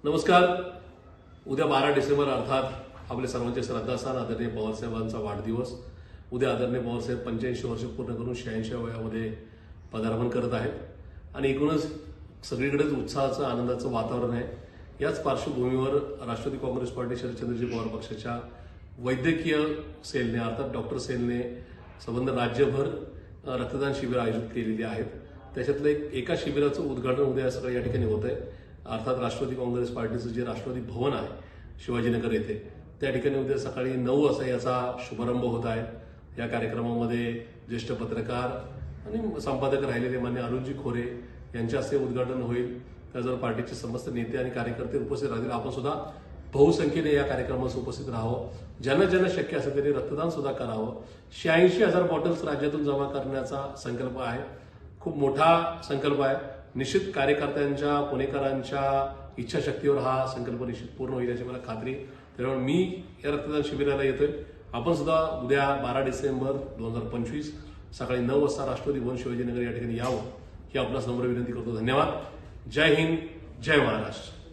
नमस्कार. उद्या 12 डिसेंबर अर्थात आपले सर्वांचे श्रद्धास्थान आदरणीय पवारसाहेबांचा वाढदिवस. उद्या आदरणीय पवारसाहेब 85 वर्ष पूर्ण करून 86व्या वयामध्ये पदार्पण करत आहेत आणि एकूणच सगळीकडेच उत्साहाचं आनंदाचं वातावरण आहे. याच पार्श्वभूमीवर राष्ट्रवादी काँग्रेस पार्टी शरदचंद्रजी पवार पक्षाच्या वैद्यकीय सेलने अर्थात डॉक्टर सेलने संबंध राज्यभर रक्तदान शिबिर आयोजित केलेली आहेत. त्याच्यातलं एका शिबिराचं उद्घाटन उद्या सकाळी या ठिकाणी होत आहे. अर्थात राष्ट्रवादी काँग्रेस पार्टीचं जे राष्ट्रवादी भवन आहे शिवाजीनगर येथे त्या ठिकाणी उद्या सकाळी 9 वाजता याचा शुभारंभ होत आहे. या कार्यक्रमामध्ये ज्येष्ठ पत्रकार आणि संपादक राहिलेले मान्य अरुणजी खोरे यांच्या हस्ते उद्घाटन होईल. त्याचबरोबर पार्टीचे समस्त नेते आणि कार्यकर्ते उपस्थित राहतील. आपण सुद्धा बहुसंख्येने या कार्यक्रमास उपस्थित राहावं. ज्यांना ज्यांना शक्य असेल त्यांनी रक्तदान सुद्धा करावं. 86,000 बॉटल्स राज्यातून जमा करण्याचा संकल्प आहे. खूप मोठा संकल्प आहे. निश्चित कार्यकर्त्यांच्या पुणेकरांच्या इच्छाशक्तीवर हा संकल्प निश्चित पूर्ण होईल याची मला खात्री आहे. त्यामुळे मी या रक्तदान शिबिराला येतोय. आपण सुद्धा उद्या 12 डिसेंबर 2025 सकाळी 9 वाजता राष्ट्रवादी भवन शिवाजीनगर या ठिकाणी यावं ही आपणास नम्र विनंती करतो. धन्यवाद. जय हिंद, जय महाराष्ट्र.